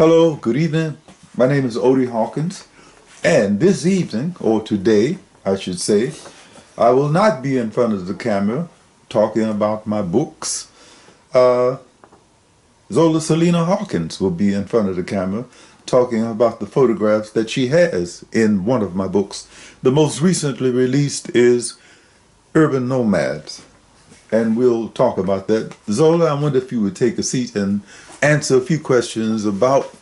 Hello, good evening. My name is Odie Hawkins, and this evening, or today, I should say, I will not be in front of the camera talking about my books. Uh, Zola Salena-Hawkins will be in front of the camera talking about the photographs that she has in one of my books. The most recently released is Urban Nomads, and we'll talk about that. Zola, I wonder if you would take a seat and answer a few questions about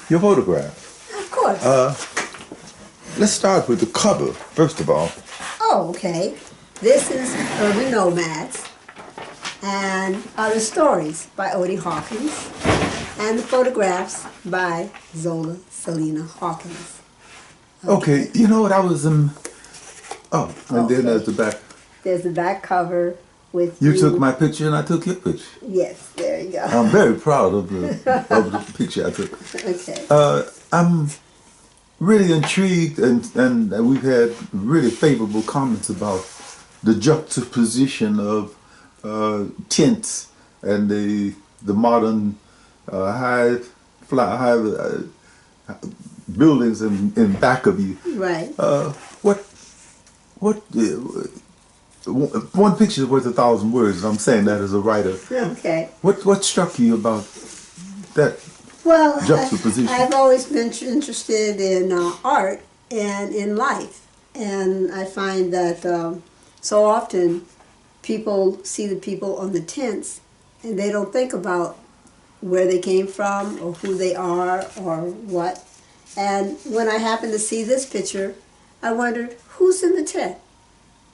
your photograph. Of course. Let's start with the cover, first of all. Oh, okay. This is Urban Nomads and Other Stories by Odie Hawkins, and the photographs by Zola Salena-Hawkins. Okay, you know what I was and then there's the back. There's the back cover with You took my picture and I took your picture. Yes, there you go. I'm very proud of the picture I took. Okay. I'm really intrigued, and we've had really favorable comments about the juxtaposition of tints and the modern high buildings in back of you. Right. What one picture is worth 1,000 words. I'm saying that as a writer. Okay. What struck you about that? Well, juxtaposition? I've always been interested in art and in life, and I find that so often people see the people on the tents and they don't think about where they came from or who they are or what. And when I happened to see this picture, I wondered, who's in the tent?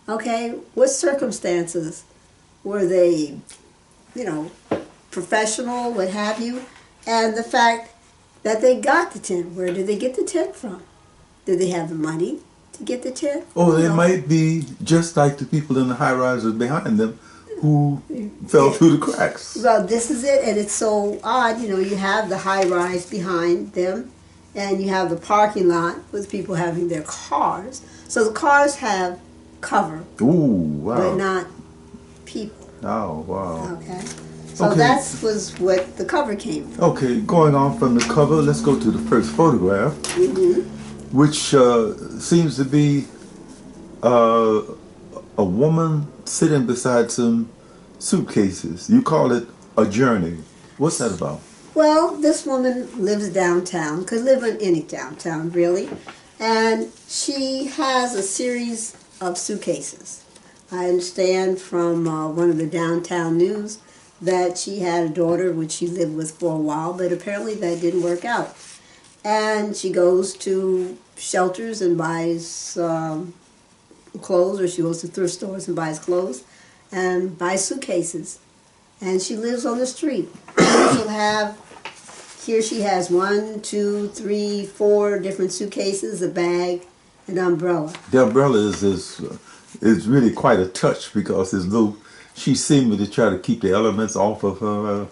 Okay, what circumstances? Were they, professional, what have you? And the fact that they got the tent, where did they get the tent from? Did they have the money to get the tent? Oh, they might be just like the people in the high rises behind them who fell through the cracks. Well, this is it, and it's so odd. You have the high rise behind them, and you have the parking lot with people having their cars. So the cars have cover, Ooh, wow. but not people. Oh, wow. Okay. So that was what the cover came from. Okay, going on from the cover, let's go to the first photograph, which seems to be a woman sitting beside some suitcases. You call it a journey. What's that about? Well, this woman lives downtown, could live in any downtown, really, and she has a series of suitcases. I understand from one of the downtown news that she had a daughter which she lived with for a while, but apparently that didn't work out. And she goes to shelters and buys clothes, or she goes to thrift stores and buys clothes and buys suitcases. And she lives on the street. Here she has 1, 2, 3, 4 different suitcases, a bag, an umbrella. The umbrella is really quite a touch, because there's no, she seemed to try to keep the elements off of her,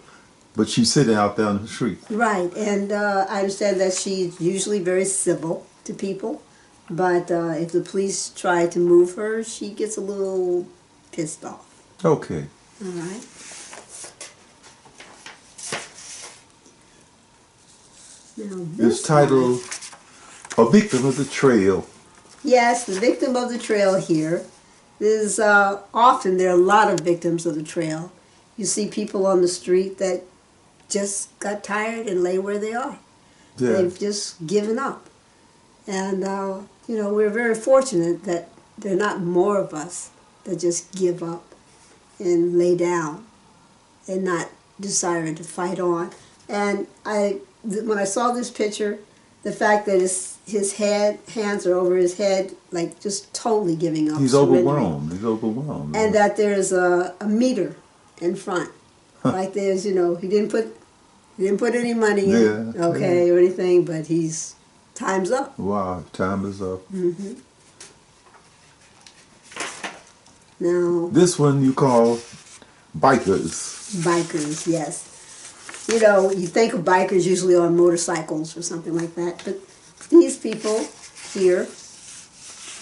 but she's sitting out there on the street. Right, and I understand that she's usually very civil to people, but if the police try to move her, she gets a little pissed off. Okay. All right. Now It's titled A Victim of the Trail. Yes, the victim of the trail here. There's often there are a lot of victims of the trail. You see people on the street that just got tired and lay where they are. Yeah. They've just given up. And, we're very fortunate that there are not more of us that just give up and lay down and not desire to fight on. And when I saw this picture, the fact that his hands are over his head, like just totally giving up. He's overwhelmed. He's overwhelmed. And that there's a meter in front, like there's he didn't put any money in, or anything, but time's up. Wow, time is up. Mm-hmm. Now this one you call bikers. Bikers, yes. You think of bikers usually on motorcycles or something like that, but these people here,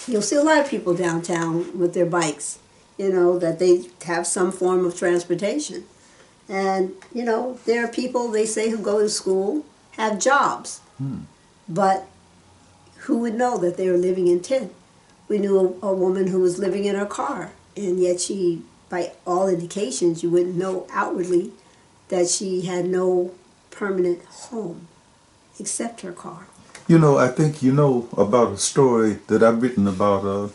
you'll see a lot of people downtown with their bikes, that they have some form of transportation. And, there are people, they say, who go to school, have jobs. But who would know that they were living in tin? We knew a woman who was living in her car, and yet she, by all indications, you wouldn't know outwardly that she had no permanent home except her car. You know, I think you know about a story that I've written about a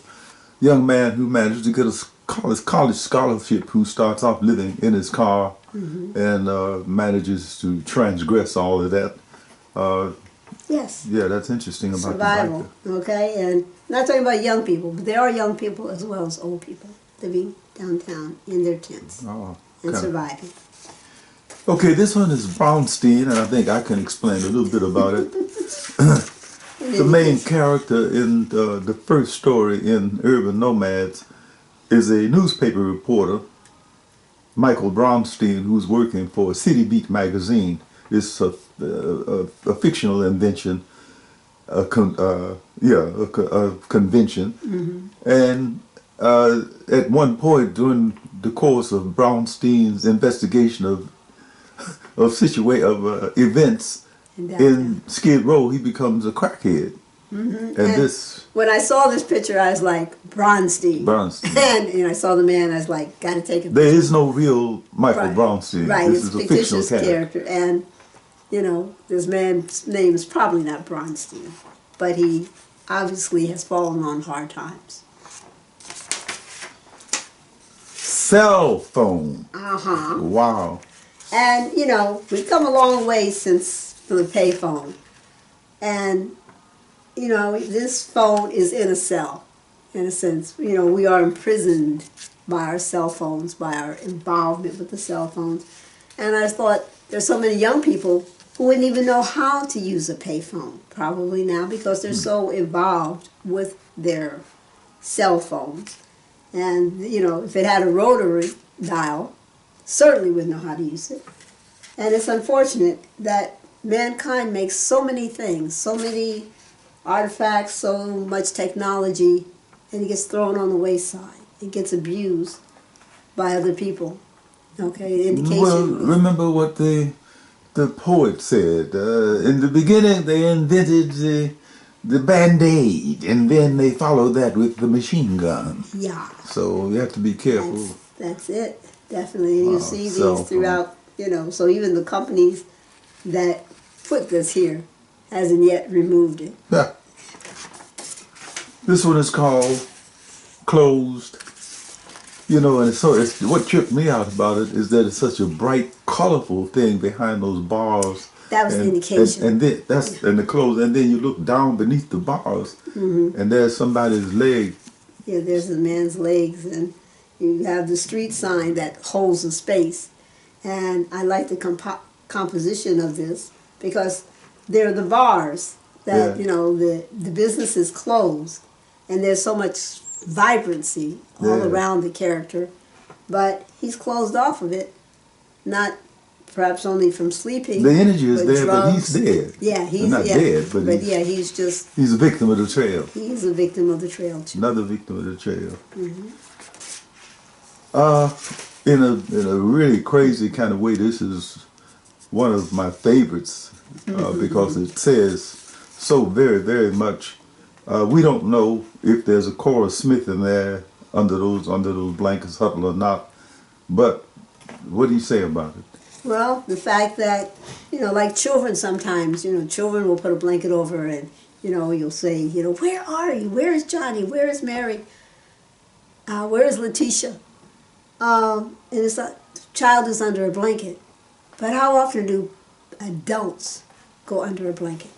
young man who managed to get a college scholarship, who starts off living in his car and manages to transgress all of that. Yes. Yeah, that's interesting about Survival, okay? And not talking about young people, but there are young people as well as old people living downtown in their tents and surviving. Okay, this one is Brownstein, and I think I can explain a little bit about it. The main character in the first story in Urban Nomads is a newspaper reporter, Michael Brownstein, who's working for City Beat magazine. It's a fictional invention, a convention. And at one point during the course of Brownstein's investigation of events in Skid Row, he becomes a crackhead. And this, when I saw this picture, I was like, Bronstein. And I saw the man, I was like, gotta take a picture. There is no real Michael Brownstein. Right, This it's is a a fictional fictitious character. And, you know, this man's name is probably not Bronstein, but he obviously has fallen on hard times. Cell phone. Wow. And, you know, we've come a long way since the payphone. And, you know, this phone is in a cell, in a sense. You know, we are imprisoned by our cell phones, by our involvement with the cell phones. And I thought, there's so many young people who wouldn't even know how to use a payphone, probably now, because they're so involved with their cell phones. And, you know, if it had a rotary dial, certainly wouldn't know how to use it. And it's unfortunate that mankind makes so many things, so many artifacts, so much technology, and it gets thrown on the wayside. It gets abused by other people. Okay, indication. Well, remember what the poet said. In the beginning, they invented the Band-Aid, and then they followed that with the machine gun. Yeah. So you have to be careful. That's it, definitely. And you see these throughout, you know, so even the companies that put this here hasn't yet removed it. Yeah. This one is called Closed. You know, and it's what tripped me out about it is that it's such a bright, colorful thing behind those bars. That was the indication. And then and the clothes, and then you look down beneath the bars, and there's somebody's leg. Yeah, there's a man's legs, and you have the street sign that holds the space. And I like the composition of this because they're the bars that, you know, the business is closed, and there's so much vibrancy all around the character, but he's closed off of it, not perhaps only from sleeping. The energy is there, drugs. but he's dead. Yeah, he's not dead, but he's a victim of the trail. He's a victim of the trail too. Another victim of the trail. In a really crazy kind of way, this is one of my favorites because it says so very, very much. We don't know if there's a Cora Smith in there under those blankets huddled or not, but what do you say about it? Well, the fact that, you know, like children sometimes, you know, children will put a blanket over and, you know, you'll say, you know, where are you? Where is Johnny? Where is Mary? Where is Letitia? And it's like, the child is under a blanket. But how often do adults go under a blanket?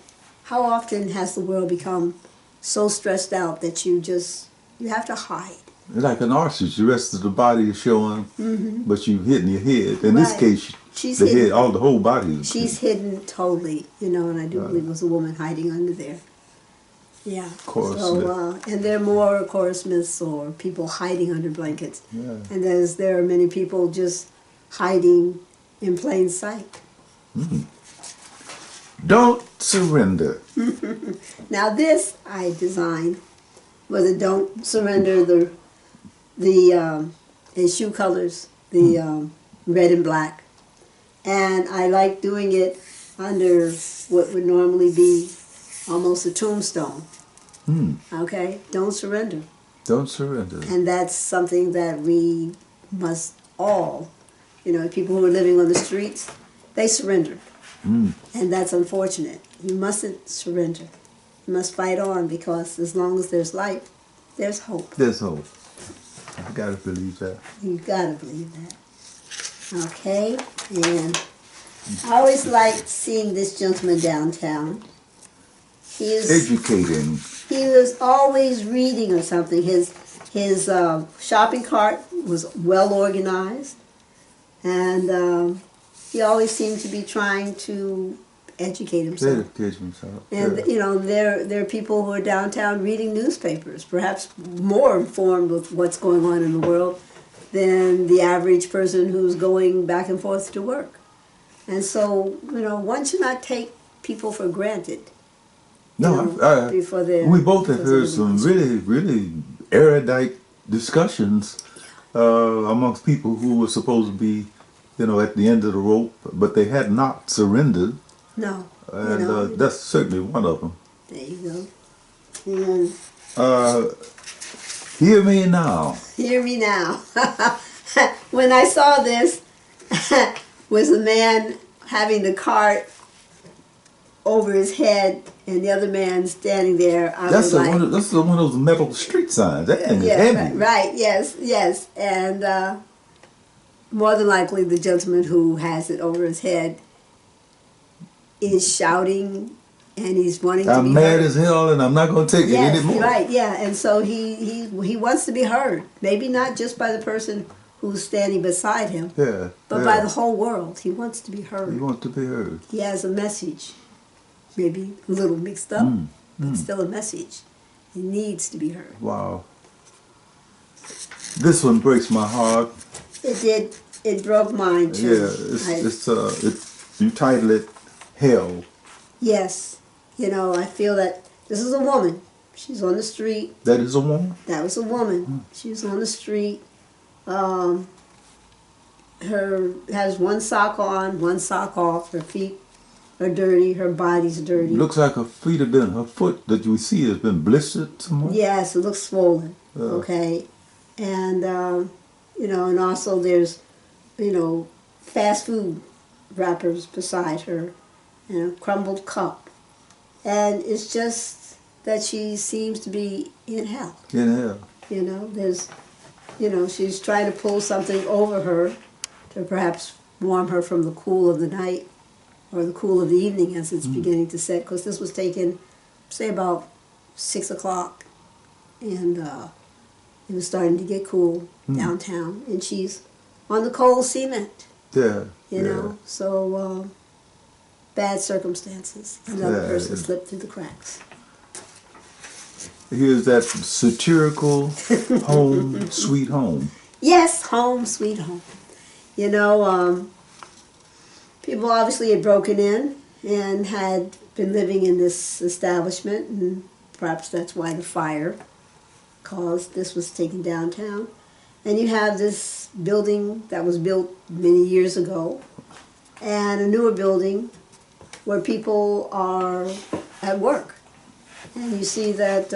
How often has the world become so stressed out that you have to hide? Like an ostrich, the rest of the body is showing, but you've hidden your head. In this case, she's the hidden. head, all the whole body is She's hidden totally, you know, and I do believe it was a woman hiding under there. Yeah. Cora Smith. And there are more Cora Smiths or people hiding under blankets. Yeah. And there are many people just hiding in plain sight. Don't surrender. Now this I designed was a don't surrender in shoe colors, the red and black. And I like doing it under what would normally be almost a tombstone. Okay? Don't surrender. Don't surrender. And that's something that we must all, people who are living on the streets, they surrender. And that's unfortunate. You mustn't surrender. You must fight on, because as long as there's life, there's hope. There's hope. I gotta believe that. You gotta believe that. Okay? And I always liked seeing this gentleman downtown. He is Educating. He was always reading or something. His shopping cart was well organized, and he always seemed to be trying to educate himself. Educate himself. And there are people who are downtown reading newspapers, perhaps more informed with what's going on in the world than the average person who's going back and forth to work. And so, one should not take people for granted. No, we both have heard some really, really erudite discussions amongst people who were supposed to be, at the end of the rope, but they had not surrendered. No. And that's certainly one of them. There you go. And hear me now. Hear me now. When I saw this, was a man having the cart over his head and the other man standing there. That's one of those metal street signs. That thing is heavy. Right, yes. And more than likely the gentleman who has it over his head is shouting, and he's wanting to be heard. I'm mad as hell, and I'm not going to take it anymore. Right, yeah. And so he wants to be heard. Maybe not just by the person who's standing beside him, but by the whole world. He wants to be heard. He wants to be heard. He has a message. Maybe a little mixed up, but still a message. It needs to be heard. Wow. This one breaks my heart. It did. It broke mine too. Yeah, you title it Hell. Yes. I feel that this is a woman. She's on the street. That is a woman? That was a woman. She was on the street. Has one sock on, one sock off. Her feet are dirty. Her body's dirty. Looks like her foot that you see has been blistered somewhere. Yes, it looks swollen. Okay. And, and also there's, fast food wrappers beside her and a crumbled cup. And it's just that she seems to be in hell. In hell. There's, she's trying to pull something over her to perhaps warm her from the cool of the night or the cool of the evening as it's beginning to set. Because this was taken, say, about 6 o'clock. And it was starting to get cool downtown. And she's on the cold cement. Yeah. So bad circumstances. Another person slipped through the cracks. Here's that satirical Home Sweet Home. Yes, Home Sweet Home. People obviously had broken in and had been living in this establishment, and perhaps that's why the fire caused this was taken downtown. And you have this building that was built many years ago, and a newer building where people are at work. And you see that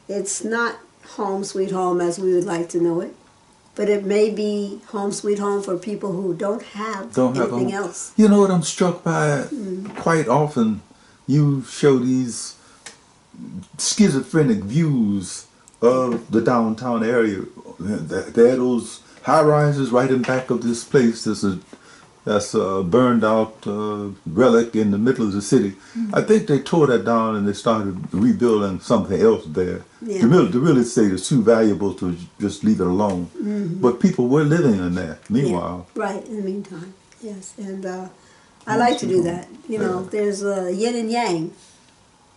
it's not home sweet home as we would like to know it, but it may be home sweet home for people who don't have anything else. You know what I'm struck by? Quite often you show these schizophrenic views of the downtown area. There are those high-rises right in back of this place. That's a burned out relic in the middle of the city. I think they tore that down and they started rebuilding something else there. Yeah. To really say it's too valuable to just leave it alone. But people were living in that meanwhile. Yeah. Right, in the meantime, yes. And I like to do that. There's yin and yang,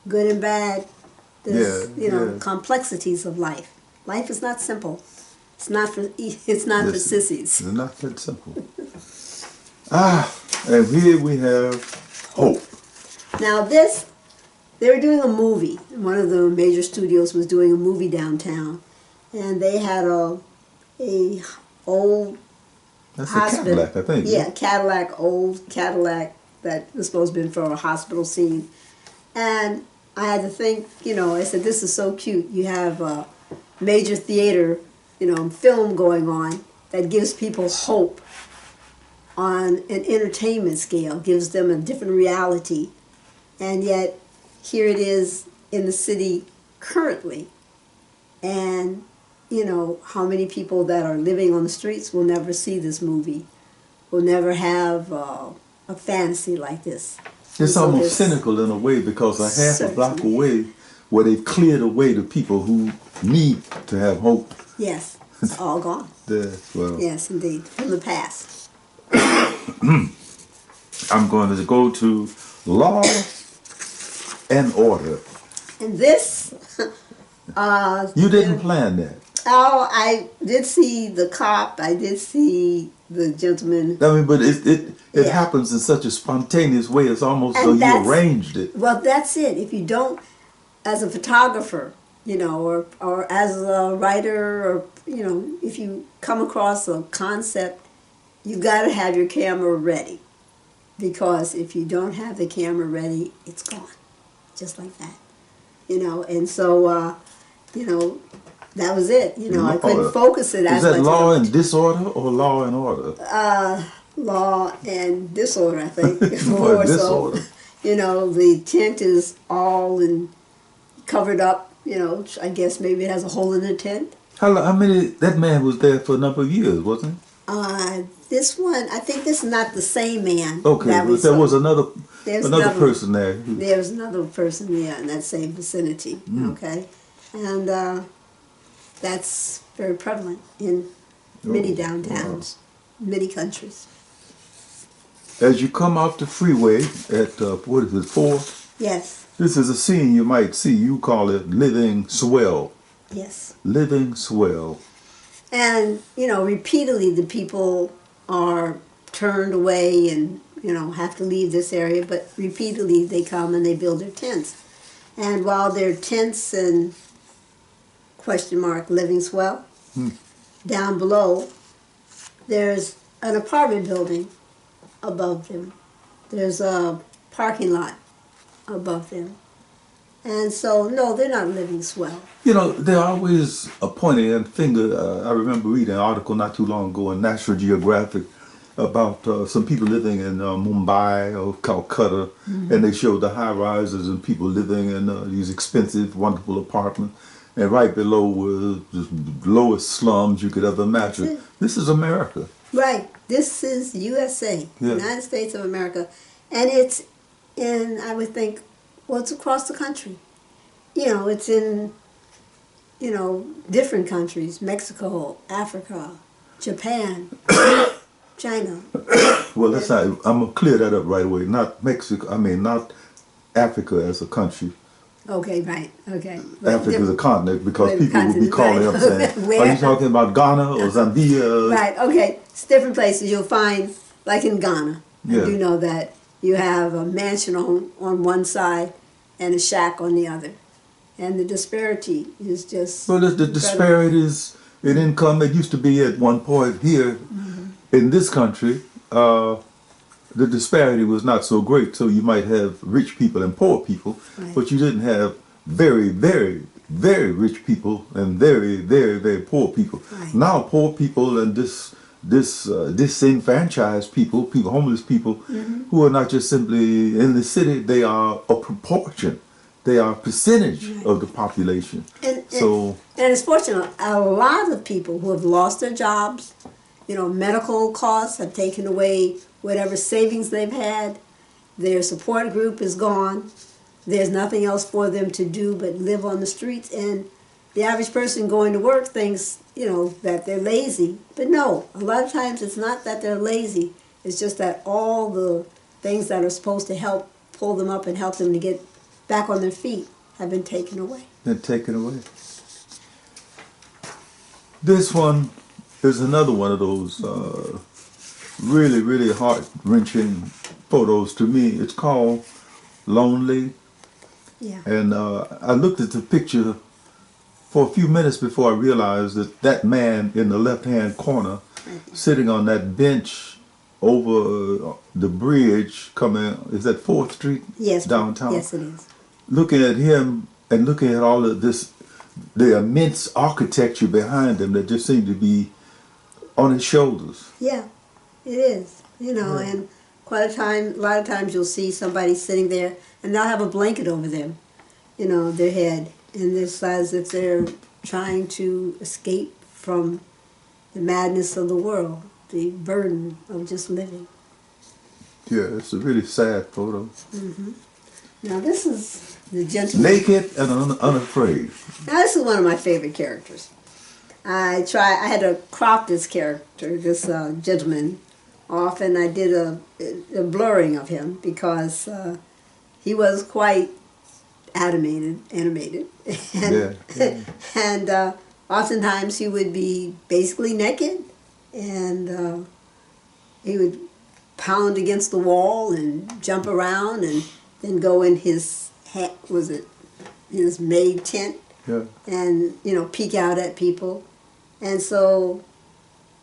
good and bad. There's complexities of life. Life is not simple. It's not for sissies. It's not that simple. And here we have hope. Now they were doing a movie. One of the major studios was doing a movie downtown, and they had a old That's hospital. a Cadillac, I think. Yeah, old Cadillac that was supposed to be for a hospital scene. And I had to think, you know, I said, this is so cute. You have a major theater, you know, film going on that gives people hope on an entertainment scale, gives them a different reality. And yet, here it is in the city currently. And, you know, how many people that are living on the streets will never see this movie, will never have a fantasy like this. It's almost cynical in a way, because a half a block away, where they've cleared away the people who need to have hope. Yes, it's all gone. Well, yes, indeed, from the past. I'm going to go to Law and Order. And this... you didn't plan that. Oh, I did see the cop. I did see the gentleman. I mean, but it happens in such a spontaneous way. It's almost as though you arranged it. Well, that's it. If you don't, as a photographer, you know, or as a writer, or, you know, if you come across a concept, you got to have your camera ready. Because if you don't have the camera ready, it's gone. Just like that. You know, and so, you know, that was it. You know, I couldn't focus it as much. Is that Law and Disorder or Law and Order? Law and Disorder, I think. More disorder. So, you know, the tent is all covered up. You know, I guess maybe it has a hole in the tent. How many? That man was there for a number of years, wasn't he? This one, I think this is not the same man. Okay, but there was another person there. There's another person, yeah, in that same vicinity. Okay, and that's very prevalent in many downtowns, many countries. As you come off the freeway at, what is it, 4? Yes. This is a scene you might see. You call it Living Swell. Yes. Living Swell. And, you know, repeatedly the people are turned away and, you know, have to leave this area, but repeatedly they come and they build their tents. And while their tents and living swell, down below, there's an apartment building above them. There's a parking lot above them. And so, no, they're not living swell. You know, they're always a pointing finger. I remember reading an article not too long ago in National Geographic about some people living in Mumbai or Calcutta, and they showed the high rises and people living in these expensive, wonderful apartments. And right below were the lowest slums you could ever imagine. This is America. Right. This is USA, United States of America. And it's in, I would think, well, it's across the country. You know, it's in, you know, different countries. Mexico, Africa, Japan, China. Well, that's not, I'm going to clear that up right away. Not Mexico, not Africa as a country. Okay, right, okay. Africa is a continent, because people will be calling up saying, are you talking about Ghana or Zambia? Right, okay. It's different places. You'll find, like in Ghana, I do know that you have a mansion on one side and a shack on the other. And the disparity is just... Well, the disparities in income, it used to be at one point here in this country, the disparity was not so great. So you might have rich people and poor people, but you didn't have very, very, very rich people and very, very, very poor people. Right. Now poor people and disenfranchised people, homeless people, who are not just simply in the city, they are a proportion. They are a percentage of the population. And it's fortunate, a lot of people who have lost their jobs, you know, medical costs have taken away whatever savings they've had. Their support group is gone. There's nothing else for them to do but live on the streets. And the average person going to work thinks, you know, that they're lazy. But no, a lot of times it's not that they're lazy. It's just that all the things that are supposed to help pull them up and help them to get back on their feet have been taken away. Been taken away. This one is another one of those really, really heart-wrenching photos to me. It's called Lonely. Yeah. And I looked at the picture for a few minutes before I realized that that man in the left-hand corner, sitting on that bench over the bridge coming, is that 4th Street Yes, downtown? yes, it is. Looking at him and looking at all of this, the immense architecture behind him that just seemed to be on his shoulders. Yeah, it is. You know, Yeah. and a lot of times you'll see somebody sitting there and they'll have a blanket over them, you know, their head, and it's as if they're trying to escape from the madness of the world, the burden of just living. Yeah, it's a really sad photo. Now this is the gentleman. Naked and unafraid. Now this is one of my favorite characters. I had to crop this character, this gentleman, off, and I did a blurring of him because he was quite animated, and, and oftentimes he would be basically naked, and he would pound against the wall and jump around, and then go in his his maid tent, Yeah. and peek out at people, and so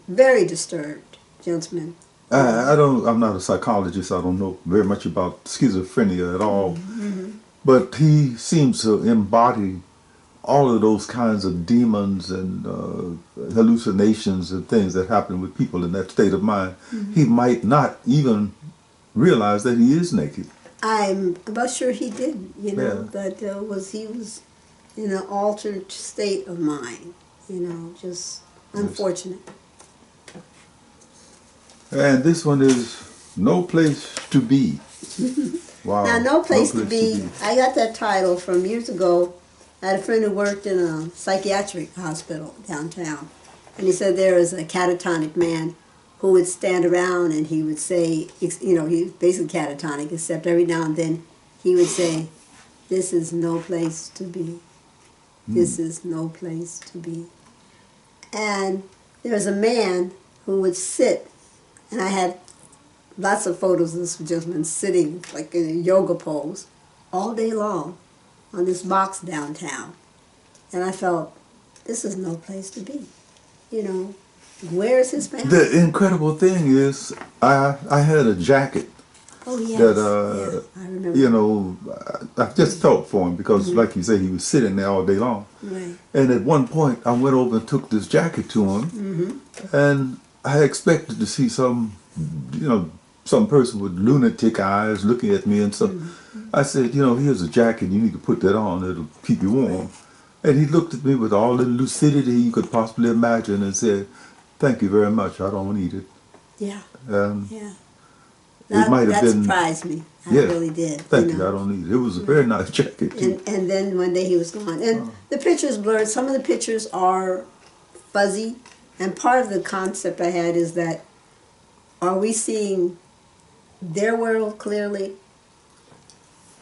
very disturbed gentleman. I'm not a psychologist. I don't know very much about schizophrenia at all. But he seems to embody all of those kinds of demons and hallucinations and things that happen with people in that state of mind. He might not even realize that he is naked. I'm about sure he didn't, Yeah. that he was in an altered state of mind, just unfortunate. And this one is No Place to Be. Wow. Now, No Place to Be, I got that title from years ago. I had a friend who worked in a psychiatric hospital downtown, and he said there was a catatonic man who would stand around and he would say, he was basically catatonic, except every now and then he would say, "This is no place to be. This is no place to be." And there was a man who would sit, and I had lots of photos of this gentleman sitting like in a yoga pose all day long on this box downtown. And I felt, this is no place to be. Where's his family? The incredible thing is, I had a jacket Oh, yes. that, I remember. I just felt for him because, like you say, he was sitting there all day long. Right. And at one point, I went over and took this jacket to him, and I expected to see some person with lunatic eyes looking at me and stuff. I said, here's a jacket, you need to put that on, it'll keep you warm. Right. And he looked at me with all the lucidity you could possibly imagine and said, "Thank you very much, I don't need it." Yeah. And Yeah. it might have that been... surprised me. I Yeah. really did. Thank you, I don't need it. It was a very nice jacket, too. And then one day he was gone. And the picture's blurred. Some of the pictures are fuzzy. And part of the concept I had is that, are we seeing their world clearly?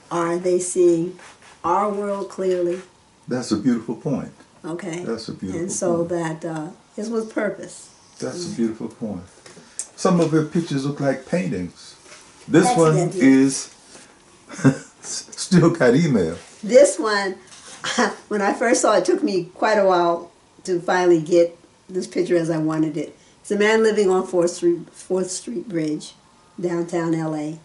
Are they seeing our world clearly? That's a beautiful point. Okay. That's a beautiful And so point. that is with purpose. That's a beautiful point. Some of her pictures look like paintings. This That's one it, yeah. is still got email. This one, when I first saw it, took me quite a while to finally get this picture as I wanted it. It's a man living on 4th Street Bridge, downtown LA.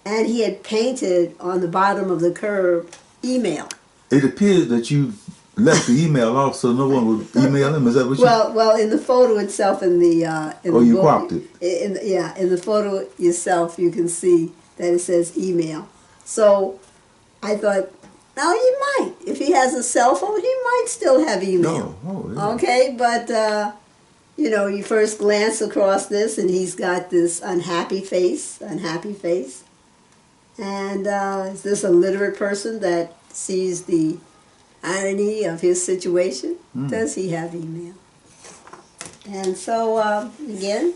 And he had painted on the bottom of the curb, email. It appears that you left the email off so no one would email him. Is that what you... Well, in the photo itself, in the you book, cropped it. In the photo itself, you can see that it says email. So I thought, now he might. If he has a cell phone, he might still have email. Yeah. Okay, but you first glance across this, and he's got this unhappy face. And is this a literate person that sees the irony of his situation? Does he have email? And so, again,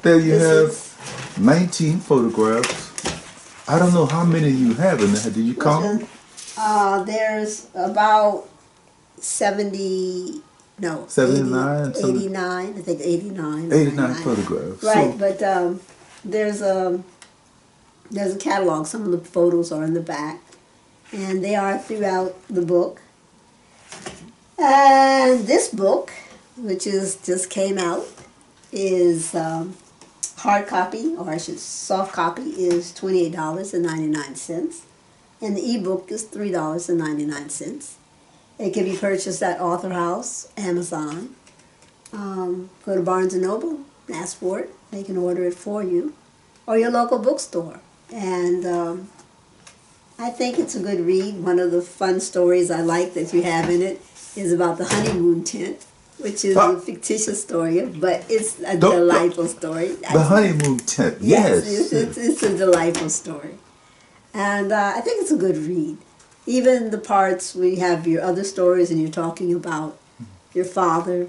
There you have 19 photographs. I don't know how many you have in there. Did you count? there's about 70, no, 79, 89, I think 89. 89 photographs. Right, So, but there's a catalog. Some of the photos are in the back, and they are throughout the book. And this book, which is just came out, is hard copy, or I should soft copy, is $28.99, and the ebook is $3.99. It can be purchased at Author House, Amazon. Go to Barnes & Noble, ask for it. They can order it for you, or your local bookstore. And I think it's a good read. One of the fun stories I like that you have in it is about the honeymoon tent, which is a fictitious story, but it's a delightful story. The honeymoon tent, yes. It's a delightful story. And I think it's a good read. Even the parts where you have your other stories and you're talking about your father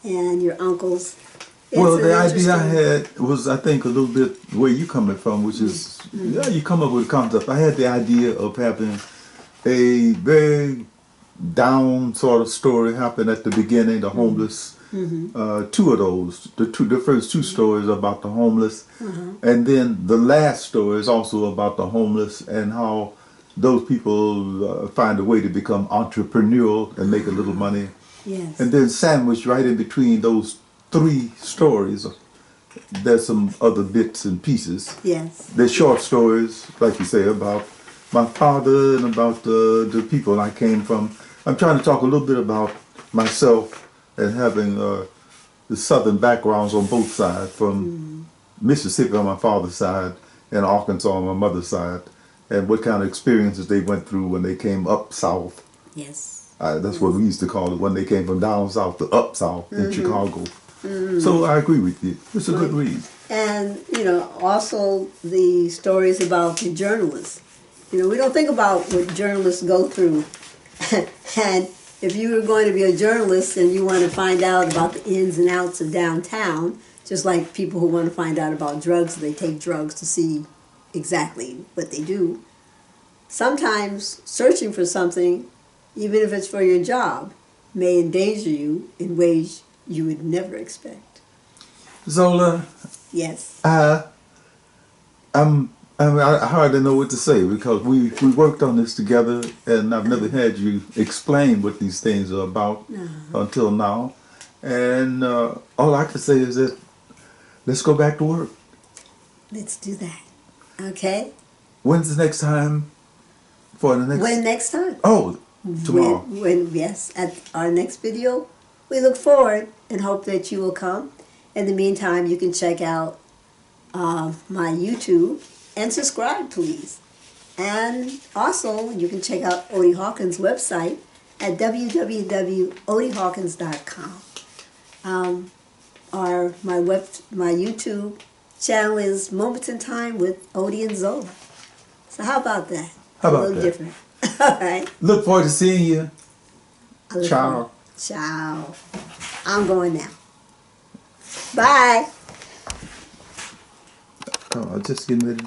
and your uncles. Well, the idea I had was, I think, a little bit where you're coming from, which is, yeah, you come up with a concept. I had the idea of having a very down sort of story happen at the beginning, the homeless. Two of those, the first two stories about the homeless, and then the last story is also about the homeless and how those people find a way to become entrepreneurial and make a little money. Yes. And then sandwiched right in between those three stories, there's some other bits and pieces. Yes. They're short stories, like you say, about my father and about the people I came from. I'm trying to talk a little bit about myself and having the southern backgrounds on both sides, from Mississippi on my father's side and Arkansas on my mother's side, and what kind of experiences they went through when they came up south. Yes. That's what we used to call it, when they came from down south to up south in Chicago. So I agree with you. It's a good read. And, also the stories about the journalists. We don't think about what journalists go through. And if you were going to be a journalist and you want to find out about the ins and outs of downtown, just like people who want to find out about drugs, they take drugs to see exactly what they do. Sometimes searching for something, even if it's for your job, may endanger you in ways you would never expect. Zola, Yes. I hardly know what to say, because we worked on this together, and I've never had you explain what these things are about until now. And all I can say is that let's go back to work. Let's do that. Okay? When's the next time for the next? When next time? Oh, tomorrow. Yes, at our next video. We look forward and hope that you will come. In the meantime, you can check out my YouTube and subscribe, please. And also, you can check out Odie Hawkins' website at www.odiehawkins.com. My YouTube channel is Moments in Time with Odie and Zola. So how about that? How about a little that? Different. All right. Look forward to seeing you. Ciao. Ciao. I'm going now. Bye. Oh, I'm just getting ready.